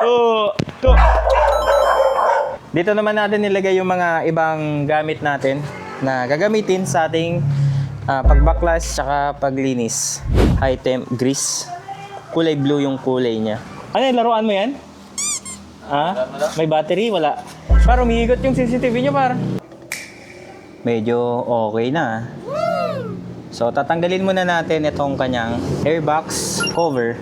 Oh, to. Dito naman natin nilagay yung mga ibang gamit natin na gagamitin sa ating pagbaklas tsaka paglinis. High temp grease. Kulay blue yung kulay niya. Ano yung laruan mo yan? Ha? May battery? Wala. Parang umiikot yung CCTV nyo par. Medyo okay na. So tatanggalin muna natin itong kanyang airbox cover.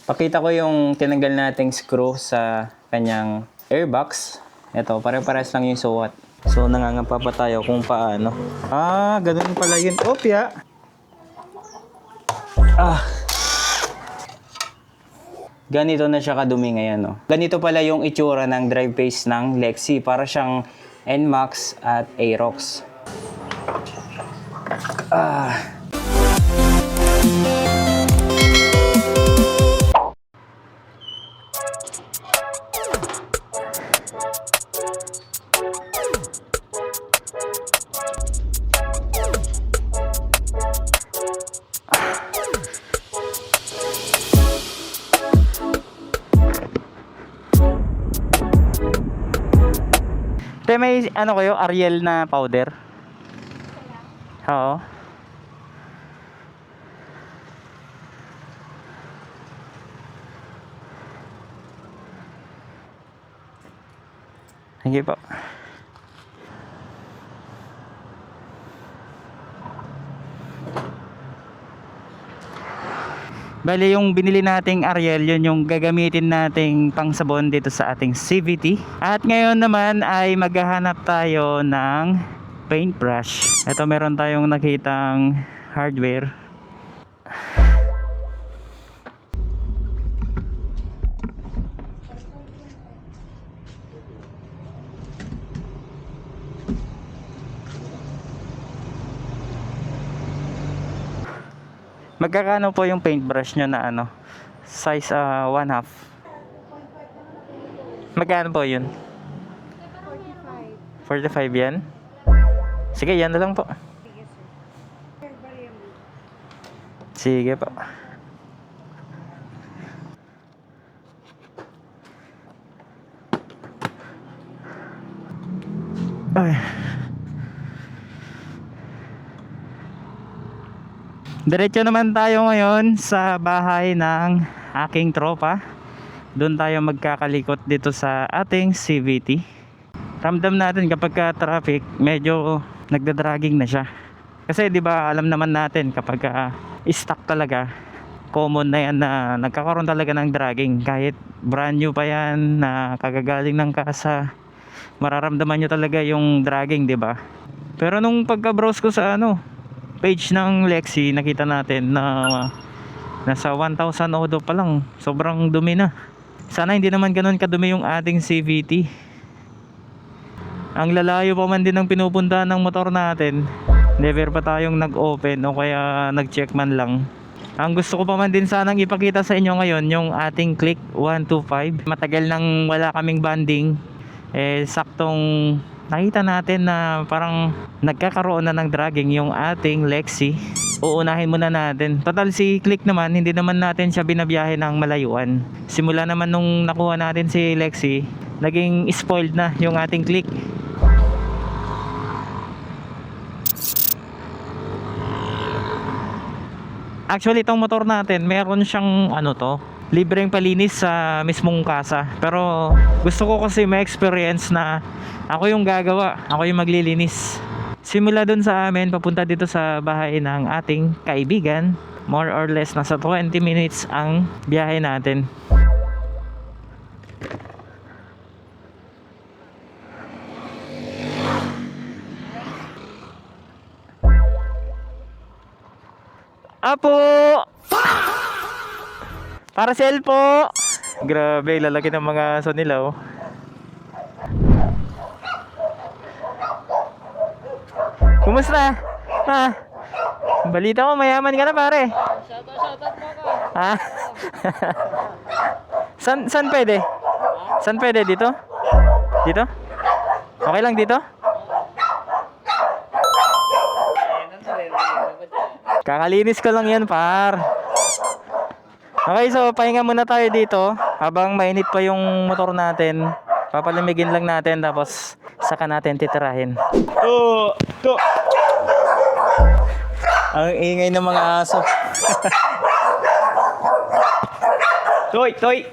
Pakita ko yung tinanggal nating screw sa kanyang airbox. Ito, pare-pares lang yung suwat. So nangangapa pa tayo kung paano. Ganun pala yun. Opya! Ganito na siya kadumi ngayon, no? Ganito pala yung itsura ng drive phase ng Lexi. Para siyang NMAX at Aerox. May ano kayo, Ariel na powder? Oo. Sige po. Bali yung binili nating Ariel, yun yung gagamitin nating pangsabon dito sa ating CVT. At ngayon naman ay maghahanap tayo ng paintbrush. Ito meron tayong nakitang hardware. Magkakano po yung paintbrush nyo na ano? Size 1/2. Magkano po yun? 45 yan? Sige, yan na lang po. Sige po. Ay. Diretso naman tayo ngayon sa bahay ng aking tropa. Doon tayo magkakalikot dito sa ating CVT. Ramdam natin kapag traffic, medyo nagdadragging na siya. Kasi 'di ba, alam naman natin kapag stuck talaga, common na yan na nagkakaroon talaga ng dragging. Kahit brand new pa yan na kagagaling ng kasa, mararamdaman nyo talaga yung dragging, 'di ba? Pero nung pagka-browse ko sa page ng Lexi, nakita natin na nasa 1,000 odo pa lang. Sobrang dumi na. Sana hindi naman ganun kadumi yung ating CVT. Ang lalayo pa man din ng pinupuntahan ng motor natin, never pa tayong nag-open o kaya nag-check man lang. Ang gusto ko pa man din sanang ipakita sa inyo ngayon yung ating Click 125. Matagal nang wala kaming banding. Saktong nakita natin na parang nagkakaroon na ng dragging yung ating Lexi. Uunahin muna natin. Total si Click naman, hindi naman natin siya binabiyahe ng malayuan. Simula naman nung nakuha natin si Lexi, naging spoiled na yung ating Click. Actually itong motor natin, meron siyang libreng palinis sa mismong kasa. Pero gusto ko kasi ma-experience na ako yung gagawa, ako yung maglilinis. Simula dun sa amin papunta dito sa bahay ng ating kaibigan, more or less nasa 20 minutes ang biyahe natin. Apo! Parcel po! Grabe, lalaki ng mga aso nila Kumusta? Balita mo, mayaman ka na pare. Shoutout mo ka. San pwede? San pwede? Dito? Dito? Okay lang dito? Kakalinis ko lang yan par. Okay, so pahinga muna tayo dito. Habang mainit pa yung motor natin, papalamigin lang natin tapos saka natin titirahin. Oh, to. Ang ingay ng mga aso. Toy, toy.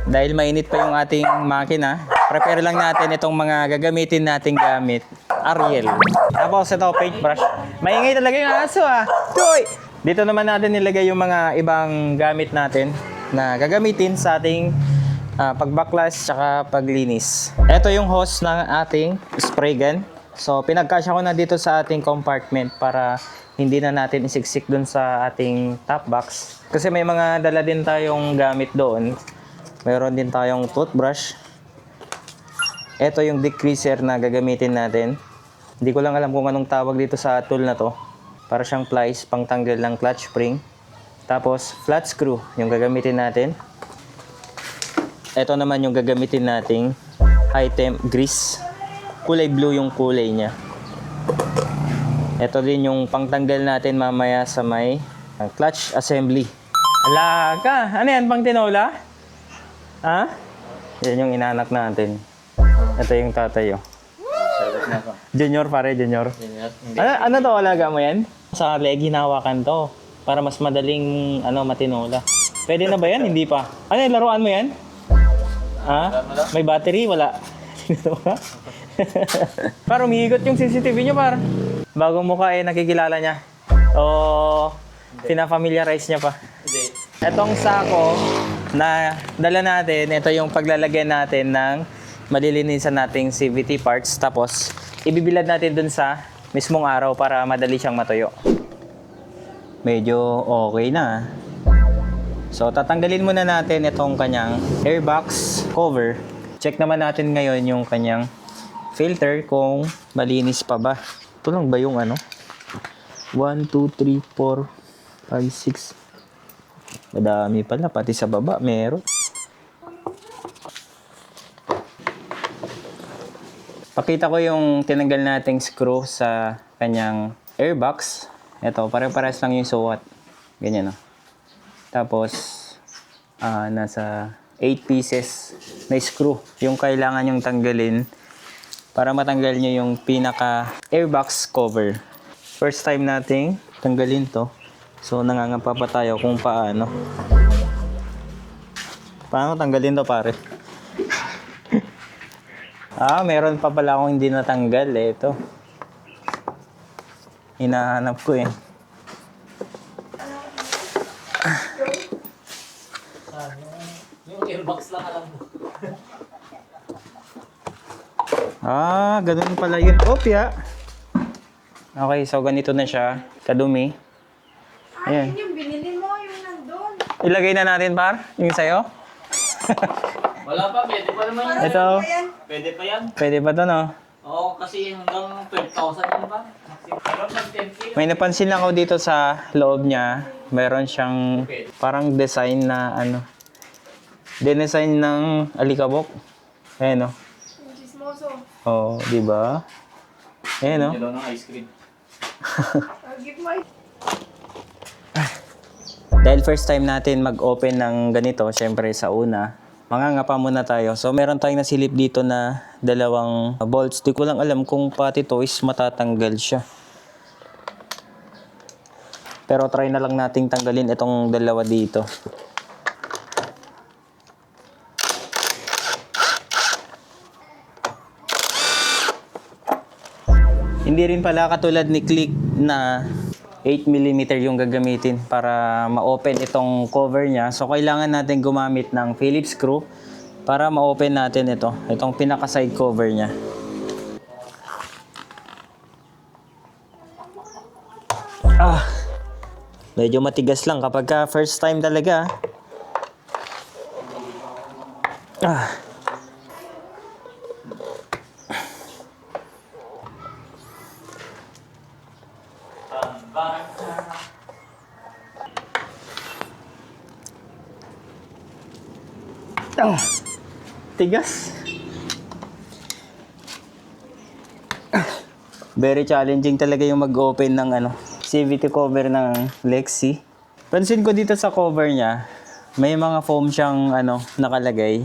Dahil mainit pa yung ating makina, prepare lang natin itong mga gagamitin nating gamit. Ariel. Tapos ito, paintbrush. Maingay talaga yung aso ah. Toy! Dito naman natin nilagay yung mga ibang gamit natin na gagamitin sa ating pagbaklas tsaka paglinis. Ito yung hose ng ating spray gun. So pinagkasya ko na dito sa ating compartment para hindi na natin isiksik dun sa ating top box. Kasi may mga dala din tayong gamit doon. Mayroon din tayong toothbrush. Ito yung degreaser na gagamitin natin. Hindi ko lang alam kung anong tawag dito sa tool na to. Para siyang plies pang tanggal ng clutch spring. Tapos flat screw yung gagamitin natin. Ito naman yung gagamitin nating high temp grease. Kulay blue yung kulay niya. Ito din yung pangtanggal natin mamaya sa may clutch assembly. Alaga! Ano yan? Pang tinola? Ha? Yan yung inanak natin. Ito yung tatay oh. Junior pare, junior. Ano to? Alaga mo yan? Sa leg, hinawakan to. Para mas madaling matinola. Pwede na ba yan? Hindi pa. Ano yung laruan mo yan? Ha? May battery? Wala. Par, umihigot yung CCTV nyo par. Bagong mukha nakikilala niya. O pina-familiarize niya pa. Etong sako na dala natin, ito yung paglalagyan natin ng malilinisan nating CVT parts. Tapos, ibibilad natin dun sa mismong araw para madali siyang matuyo. Medyo okay na. So, tatanggalin muna natin itong kanyang airbox cover. Check naman natin ngayon yung kanyang filter kung malinis pa ba. Ito lang ba yung 1, 2, 3, 4, 5, 6. Madami pala, pati sa baba meron. Pakita ko yung tinanggal nating screw sa kanyang airbox. Ito, pare-pares lang yung suwat. Ganyan, no? Tapos, nasa 8 pieces na screw yung kailangan yung tanggalin para matanggal nyo yung pinaka airbox cover. First time nating tanggalin to. So, nangangapa pa tayo kung paano. Paano tanggalin to, pare? Meron pa pala akong hindi natanggal. Ito. Hinahanap ko eh. Yung airbox lang alam mo. Ganun pala yun. Opya. Okay, so ganito na siya. Kadumi. Ayan. Yung binili mo, yung nandun. Ilagay na natin, par? Yung sa'yo? Wala pa, pwede pa naman yan. Ito. Pwede pa yan. Pwede pa to, no? Oo, kasi hanggang 12,000 yan ba? Hanggang mag 10K. May napansin lang ako dito sa loob niya. Meron siyang parang design na dinesign ng alikabok. Ayan, no? Yung chismoso. Oo, di ba? Ayan, no? Dalaw ng ice cream. I'll give my... Dahil first time natin mag-open ng ganito, syempre sa una, mangangapa muna tayo. So meron tayong nasilip dito na 2 bolts. Di ko lang alam kung pati to is matatanggal siya. Pero try na lang nating tanggalin itong 2 dito. Hindi rin pala katulad ni Click na 8mm yung gagamitin para ma-open itong cover niya. So, kailangan natin gumamit ng Phillips screw para ma-open natin itong pinaka-side cover niya. Medyo matigas lang kapag first time talaga. Tigas. Very challenging talaga yung mag-open ng CVT cover ng Lexi. Pansin ko dito sa cover niya, May mga foam siyang nakalagay.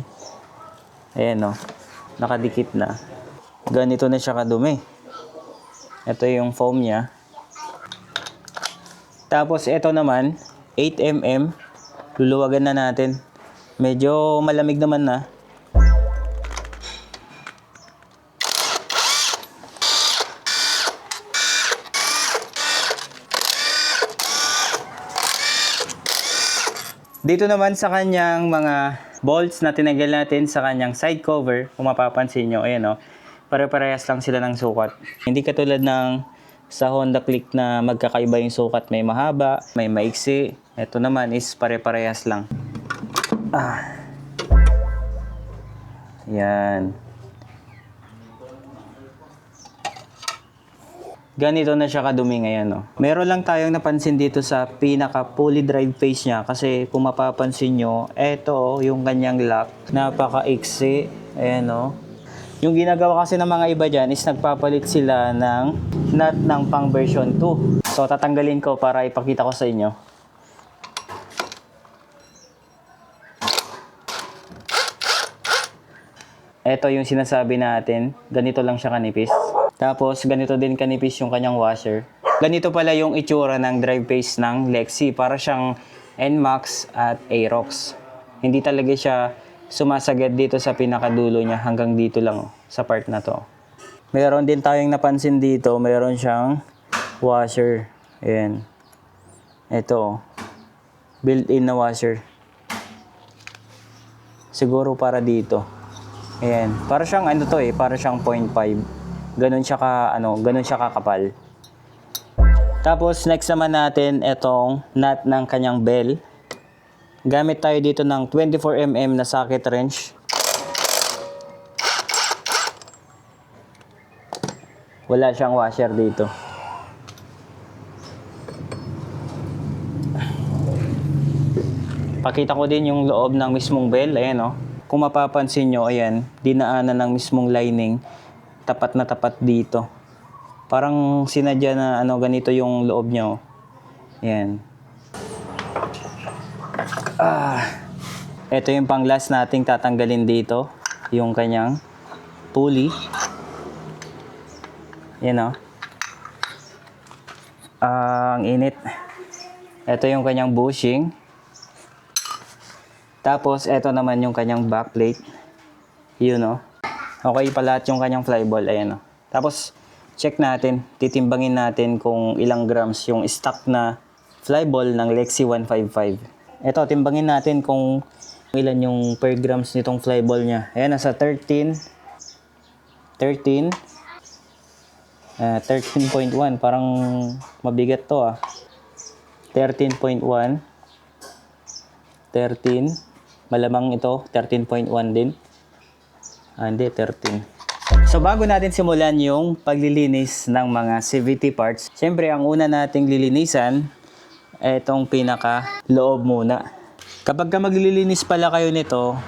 Ayan o. Nakadikit na. Ganito na siya kadumi. Ito yung foam niya. Tapos ito naman, 8mm. Luluwagan na natin. Medyo malamig naman na. Dito naman sa kanyang mga bolts na tinanggal natin sa kanyang side cover, kung mapapansin nyo, ayan o, pare-parehas lang sila ng sukat. Hindi katulad ng sa Honda Click na magkakaiba yung sukat, may mahaba, may maiksi. Ito naman is pare-parehas lang. Yan. Ganito na siya kadumi ngayon, no? Meron lang tayong napansin dito sa pinaka pulley drive face niya kasi kung mapapansin nyo, eto yung kanyang lock, napaka-iksi. Ayan, no? Yung ginagawa kasi ng mga iba dyan is nagpapalit sila ng nut ng pang version 2. So tatanggalin ko para ipakita ko sa inyo. Ito yung sinasabi natin, ganito lang siya kanipis. Tapos, ganito din kanipis yung kanyang washer. Ganito pala yung itsura ng drive face ng Lexi. Para siyang NMAX at Aerox. Hindi talaga siya sumasagad dito sa pinakadulo niya. Hanggang dito lang, sa part na to. Meron din tayong napansin dito. Meron siyang washer. Ayan. Ito. Built-in na washer. Siguro para dito. Ayan. Para siyang para siyang 0.5. Ganun siya kakapal. Tapos next naman natin itong nut ng kanyang bell. Gamit tayo dito ng 24mm na socket wrench. Wala siyang washer dito. Pakita ko din yung loob ng mismong bell. Ayan o. Kung mapapansin nyo, ayan, dinaanan ng mismong lining. Tapat na tapat dito. Parang sinadya na ganito yung loob niya. Ayan. Ito yung pang last nating tatanggalin dito. Yung kanyang pulley. Ayan o. Ang init. Ito yung kanyang bushing. Tapos, ito naman yung kanyang backplate. Yun o. Okay pa lahat yung kanyang flyball. Ayan o. Tapos, check natin. Titimbangin natin kung ilang grams yung stock na flyball ng Lexi 155. Ito, timbangin natin kung ilan yung per grams nitong flyball niya. Ayan, nasa 13. 13.1. Parang mabigat to ah. 13.1. 13. Malamang ito, 13.1 din. Hindi, 13. So, bago natin simulan yung paglilinis ng mga CVT parts, syempre, ang una nating lilinisan, itong pinaka-loob muna. Kapag maglilinis pala kayo nito,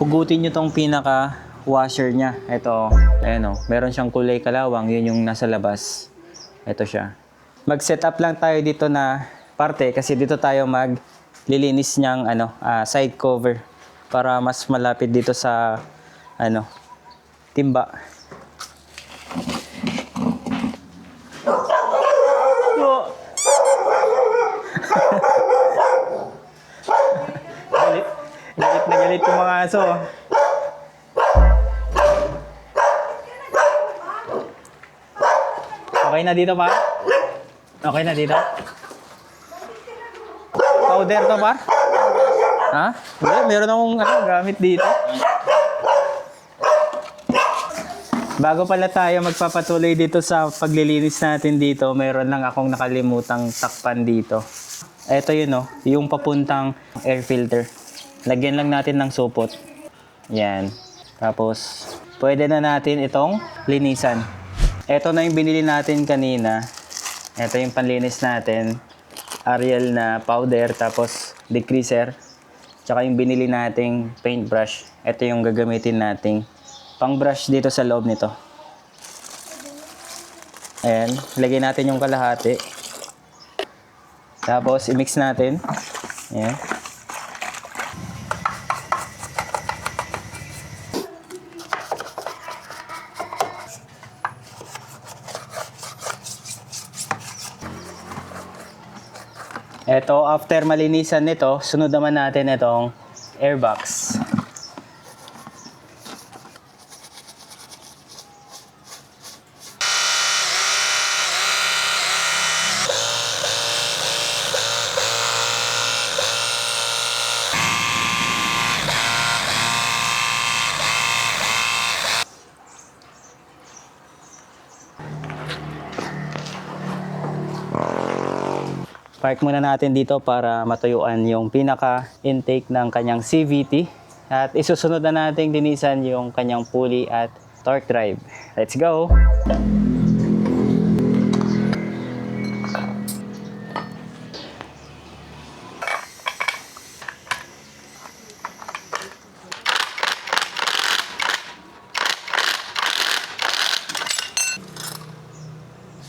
hugutin nyo tong pinaka-washer niya. Ito, ayan o. Meron siyang kulay kalawang, yun yung nasa labas. Ito siya. Mag-set up lang tayo dito na parte, kasi dito tayo maglilinis niyang side cover para mas malapit dito sa timba. Galit na galit yung mga aso. Okay na dito pa? Okay na dito? Powder to par? Ha? Hindi, meron akong gamit dito. Bago pala tayo magpapatuloy dito sa paglilinis natin dito, meron lang akong nakalimutang takpan dito. Ito yun yung papuntang air filter. Lagyan lang natin ng supot. Yan. Tapos, pwede na natin itong linisan. Ito na yung binili natin kanina. Ito yung panlinis natin. Ariel na powder, tapos degreaser. Tsaka yung binili nating paintbrush. Ito yung gagamitin nating pang brush dito sa loob nito. Ayan. Lagyan natin yung kalahati. Tapos, i-mix natin. Ayan. Ito, after malinisan nito, sunod naman natin itong airbox. Park muna natin dito para matuyuan yung pinaka-intake ng kanyang CVT. At isusunod na natin linisan yung kanyang pulley at torque drive. Let's go!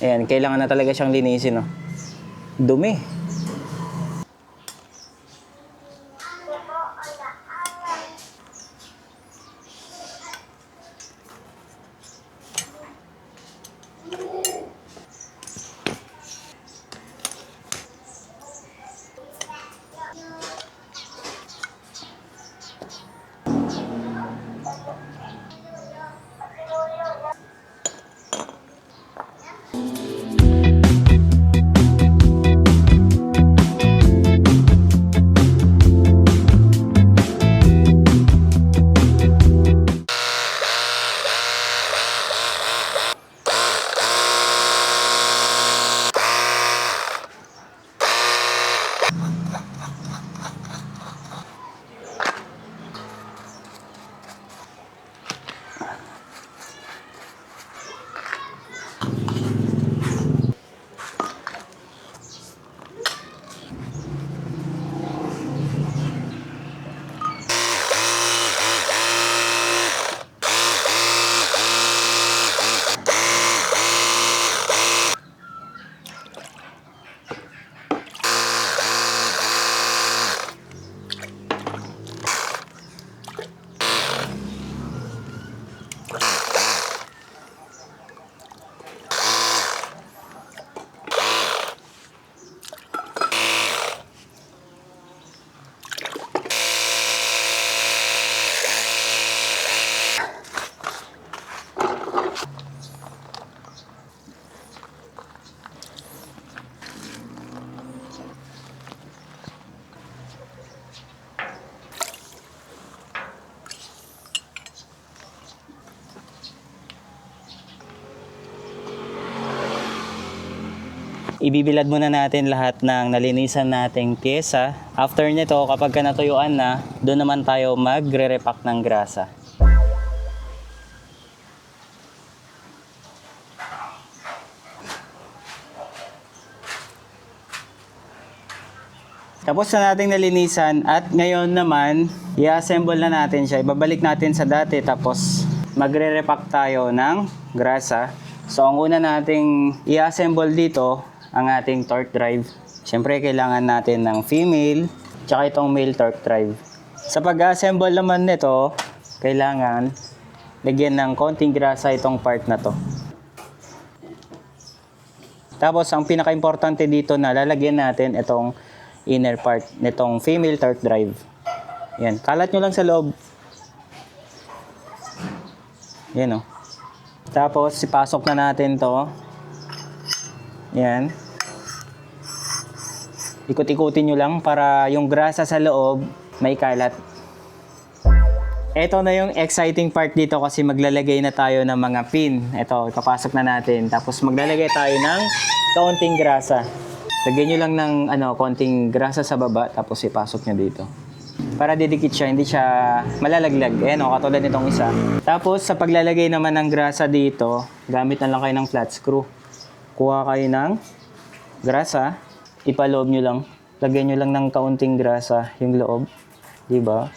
Ayan, kailangan na talaga siyang linisin, no? Dumi. Ibibilad muna natin lahat ng nalinisan nating pyesa. After nito, kapag ka natuyuan na, doon naman tayo magre-repack ng grasa. Tapos na nating nalinisan at ngayon naman, i-assemble na natin siya. Ibabalik natin sa dati tapos magre-repack tayo ng grasa. So ang una nating i-assemble dito, ang ating torque drive. Siyempre, kailangan natin ng female, tsaka itong male torque drive. Sa pag-assemble naman nito, kailangan lagyan ng konting grasa itong part na to. Tapos, ang pinaka-importante dito na lalagyan natin itong inner part nitong female torque drive. Yan, kalat nyo lang sa loob. Yan o. Tapos, ipasok na natin to. Yan. Ikot-ikutin nyo lang para yung grasa sa loob may kalat. Ito na yung exciting part dito kasi maglalagay na tayo ng mga pin. Ito, ipapasok na natin. Tapos maglalagay tayo ng kaunting grasa. Lagyan nyo lang ng konting grasa sa baba tapos ipasok nyo dito. Para didikit siya, hindi siya malalaglag. Ayan o, katulad nitong isa. Tapos sa paglalagay naman ng grasa dito, gamit na lang kayo ng flat screw. Kuha kayo ng grasa, ipaloob nyo lang. Lagyan nyo lang ng kaunting grasa yung loob. Diba?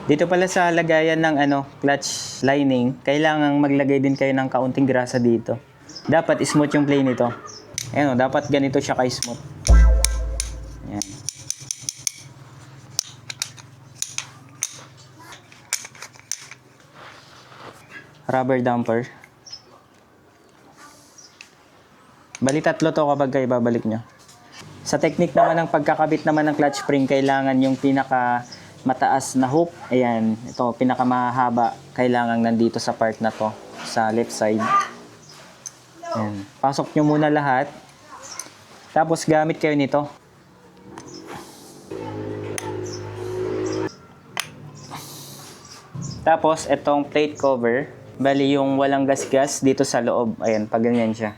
Dito pala sa lagayan ng clutch lining, kailangang maglagay din kayo ng kaunting grasa dito. Dapat smooth yung play nito. Ayan, dapat ganito siya ka-smooth. Ayan. Rubber damper. Bali 3 to kapag kayo babalik nyo. Sa technique naman ng pagkakabit naman ng clutch spring, kailangan yung pinaka mataas na hook. Ayan, ito pinaka mahaba. Kailangan nandito sa part na to, sa left side. Ayan. Pasok nyo muna lahat. Tapos gamit kayo nito. Tapos itong plate cover, bali yung walang gasgas dito sa loob. Ayan, pag ganyan siya.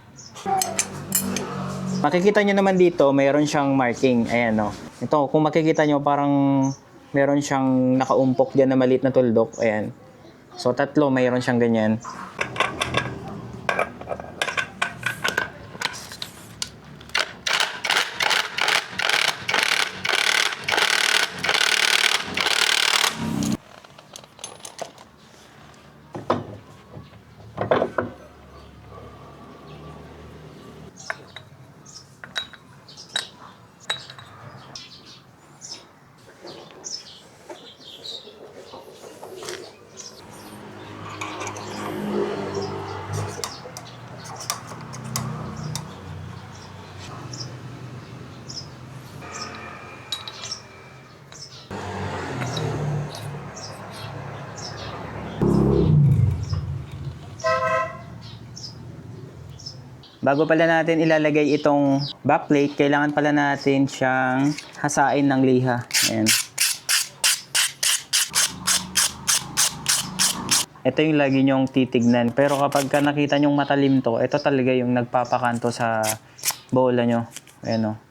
Makikita nyo naman dito, mayroon siyang marking. Ayan, no. Ito, kung makikita nyo, parang meron siyang nakaumpok dyan na maliit na tuldok. Ayan. So, 3, mayroon siyang ganyan. Bago pala natin ilalagay itong backplate, kailangan pala natin siyang hasain ng liha. Ayan. Ito yung lagi nyong titignan. Pero kapag ka nakita nyong matalim to, ito talaga yung nagpapakanto sa bola nyo. Ayan, o.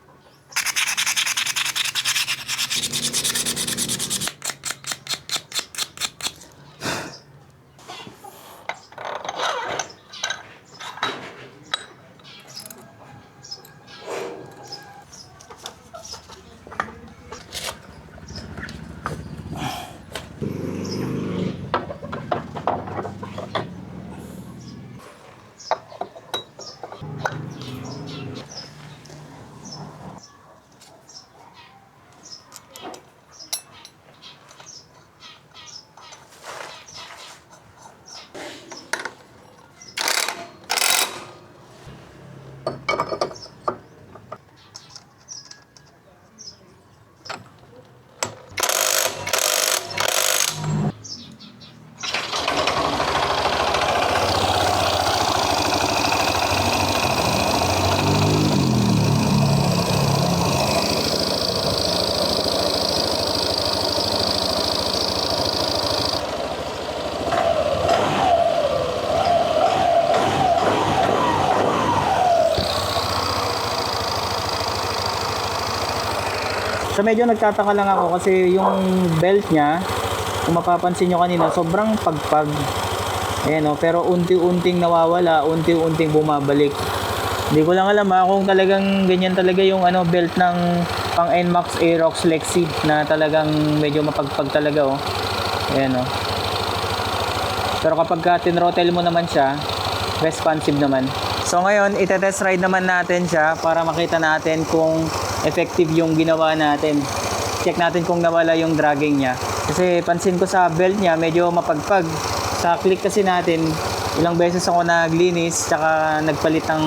So medyo nagtataka lang ako kasi yung belt niya, kung mapapansin nyo kanina, sobrang pagpag. Ayan, o, pero unti-unting nawawala, unti-unting bumabalik. Hindi ko lang alam kung talagang ganyan talaga yung belt ng pang NMAX Aerox Lexi na talagang medyo mapagpag talaga, oh. Ayan, oh. Pero kapag tinrottle mo naman siya, responsive naman. So ngayon, itetest ride naman natin siya para makita natin kung effective yung ginawa natin. Check natin kung nawala yung dragging niya. Kasi pansin ko sa belt niya, medyo mapagpag. Sa click kasi natin, ilang beses ako naglinis, tsaka nagpalit ng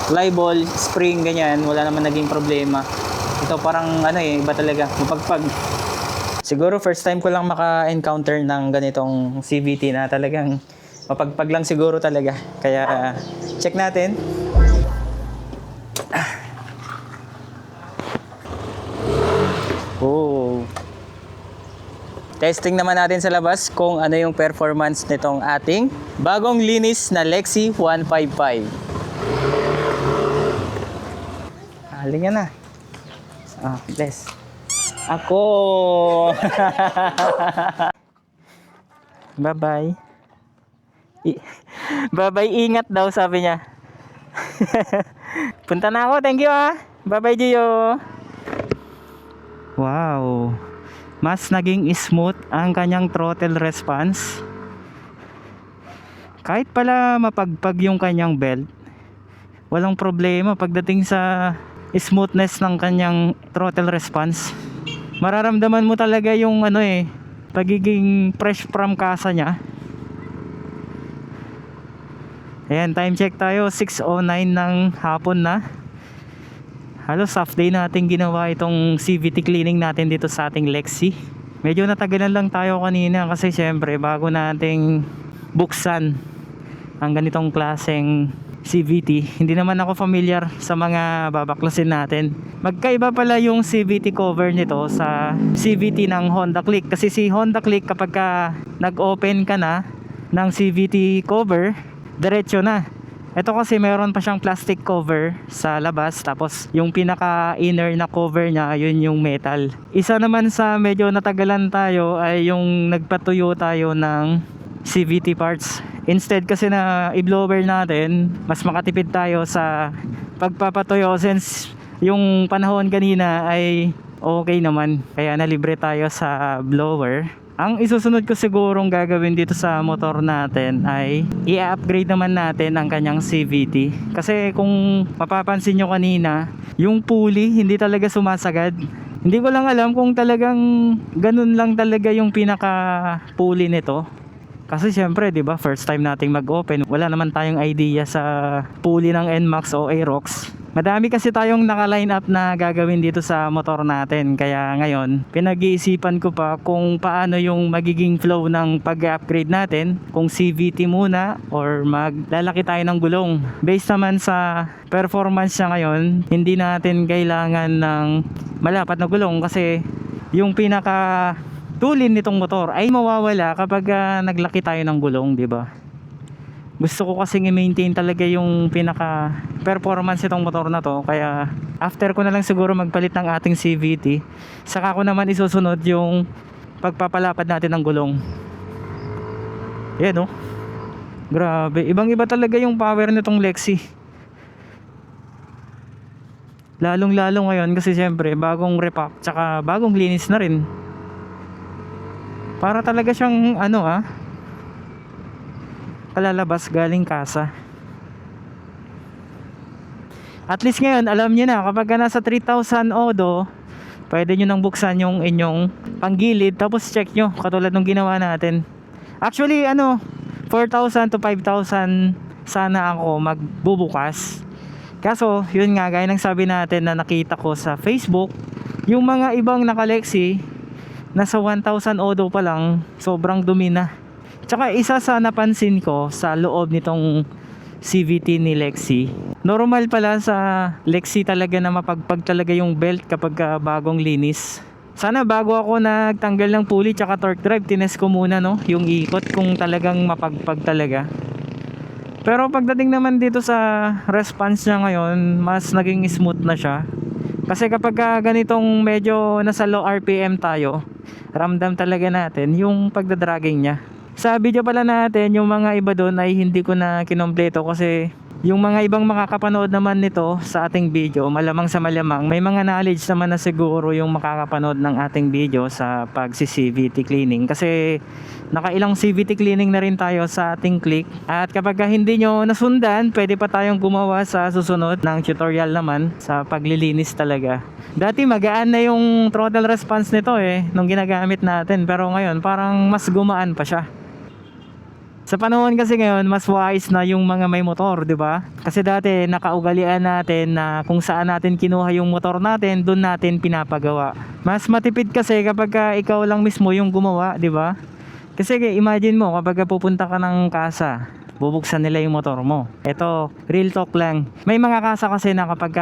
fly ball, spring, ganyan. Wala naman naging problema. Ito parang iba talaga, mapagpag. Siguro first time ko lang maka-encounter ng ganitong CVT na talagang mapagpag lang siguro talaga. Kaya check natin. Oh. Testing naman natin sa labas kung ano yung performance nitong ating bagong linis na Lexi 155. Halika na. Bless. Ako. Bye-bye. Bye-bye, ingat daw sabi niya. Punta na ako, thank you ah. Bye-bye, Gio. Wow. mas naging smooth ang kanyang throttle response. Kahit pala mapagpag yung kanyang belt, walang problema pagdating sa smoothness ng kanyang throttle response. Mararamdaman mo talaga yung pagiging fresh from kasa niya. Ayan, time check tayo, 6:09 ng hapon na. Halos half day natin ginawa itong CVT cleaning natin dito sa ating Lexi. Medyo natagalan lang tayo kanina kasi syempre bago nating buksan ang ganitong klaseng CVT. Hindi naman ako familiar sa mga babaklasin natin. Magkaiba pala yung CVT cover nito sa CVT ng Honda Click. Kasi si Honda Click kapag nag-open ka na ng CVT cover, diretso na. Ito kasi meron pa siyang plastic cover sa labas, tapos yung pinaka inner na cover niya, yun yung metal. Isa naman sa medyo natagalan tayo ay yung nagpatuyo tayo ng CVT parts. Instead kasi na i-blower natin, mas makatipid tayo sa pagpapatuyo since yung panahon kanina ay okay naman, kaya nalibre tayo sa blower. Ang isusunod ko sigurong gagawin dito sa motor natin ay i-upgrade naman natin ang kanyang CVT. Kasi kung mapapansin nyo kanina, yung pulley hindi talaga sumasagad. Hindi ko lang alam kung talagang ganun lang talaga yung pinaka pulley nito. Kasi syempre, 'di ba, first time nating mag-open, wala naman tayong idea sa pulley ng NMAX o Aerox. Madami kasi tayong naka-line up na gagawin dito sa motor natin. Kaya ngayon, pinag-iisipan ko pa kung paano yung magiging flow ng pag-upgrade natin. Kung CVT muna or maglalaki tayo ng gulong. Based naman sa performance niya ngayon, hindi natin kailangan ng malapat na gulong kasi yung pinaka tulin nitong motor ay mawawala kapag naglaki tayo ng gulong, 'di ba? Gusto ko kasing i-maintain talaga yung pinaka performance itong motor na to, kaya after ko na lang siguro magpalit ng ating CVT, saka ko naman isusunod yung pagpapalapad natin ng gulong. Yan, oh. Grabe, ibang iba talaga yung power nitong Lexi. Lalong lalo ngayon kasi syempre bagong repack tsaka bagong linis na rin. Para talaga siyang kalalabas galing kasa. At least ngayon alam niyo na kapag nasa 3,000 odo, pwede nyo nang buksan yung inyong panggilid tapos check nyo katulad ng ginawa natin. Actually 4,000 to 5,000 sana ako magbubukas. Kaso yun nga, gaya ng sabi natin na nakita ko sa Facebook, yung mga ibang naka-Lexi nasa 1,000 odo pa lang, sobrang dumi na. Tsaka isa sa napansin ko sa loob nitong CVT ni Lexi, normal pala sa Lexi talaga na mapagpag talaga yung belt kapag bagong linis. Sana bago ako nagtanggal ng pulley tsaka torque drive, tinest ko muna yung ikot kung talagang mapagpag talaga. Pero pagdating naman dito sa response niya ngayon, mas naging smooth na siya. Kasi kapag ganitong medyo nasa low RPM tayo, ramdam talaga natin yung pagdadragging niya. Sa video pala natin, yung mga iba doon ay hindi ko na kinompleto kasi yung mga ibang makakapanood naman nito sa ating video, malamang sa malamang may mga knowledge naman na siguro yung makakapanood ng ating video sa pag-CVT cleaning. Kasi nakailang CVT cleaning na rin tayo sa ating click. At kapag hindi nyo nasundan, pwede pa tayong gumawa sa susunod ng tutorial naman sa paglilinis talaga. Dati magaan na yung throttle response nito nung ginagamit natin, pero ngayon parang mas gumaan pa siya. Sa panahon kasi ngayon, mas wise na yung mga may motor, di ba? Kasi dati nakaugalian natin na kung saan natin kinuha yung motor natin, doon natin pinapagawa. Mas matipid kasi kapag ikaw lang mismo yung gumawa, di ba? Kasi imagine mo kapag pupunta ka ng kasa, bubuksan nila yung motor mo. Ito, real talk lang. May mga kasa kasi na kapag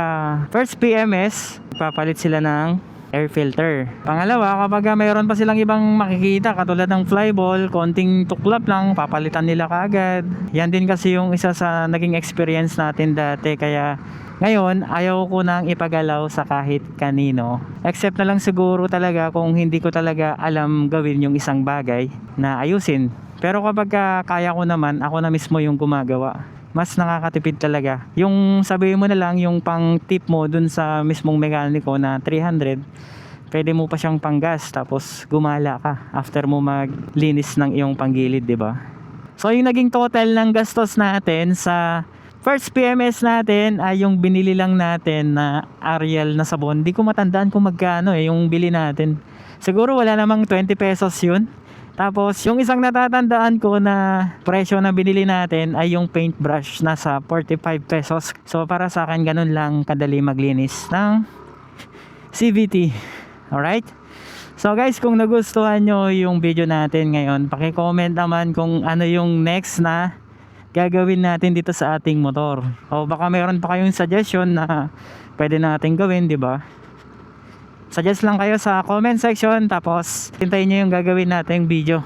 first PMS, papalit sila ng air filter. Pangalawa, kapag mayroon pa silang ibang makikita katulad ng flyball, konting tuklap lang, papalitan nila kaagad. Yan din kasi yung isa sa naging experience natin dati, kaya ngayon ayaw ko nang ipagalaw sa kahit kanino, except na lang siguro talaga kung hindi ko talaga alam gawin yung isang bagay na ayusin. Pero kapag kaya ko naman, ako na mismo yung gumagawa, mas nakakatipid talaga. Yung sabihin mo na lang yung pang tip mo dun sa mismong mekaniko na 300, pwede mo pa siyang panggas tapos gumala ka after mo maglinis ng iyong panggilid, di ba? So yung naging total ng gastos natin sa first PMS natin ay yung binili lang natin na Ariel na sabon. Di ko matandaan kung magkano yung bili natin. Siguro wala namang 20 pesos yun. Tapos yung isang natatandaan ko na presyo na binili natin ay yung paintbrush, nasa 45 pesos. So para sa akin ganun lang kadali maglinis ng CVT. Alright? So guys, kung nagustuhan nyo yung video natin ngayon, paki-comment naman kung ano yung next na gagawin natin dito sa ating motor. O baka mayroon pa kayong suggestion na pwede natin gawin, di ba? Suggest lang kayo sa comment section, tapos hintayin nyo yung gagawin nating video,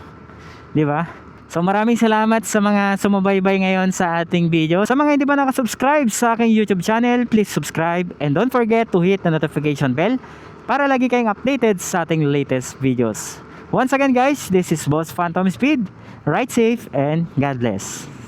di ba? So maraming salamat sa mga sumubaybay ngayon sa ating video. Sa mga hindi pa nakasubscribe sa aking YouTube channel, please subscribe and don't forget to hit the notification bell para lagi kayong updated sa ating latest videos. Once again guys, this is Boss Phantom Speed. Ride safe and God bless.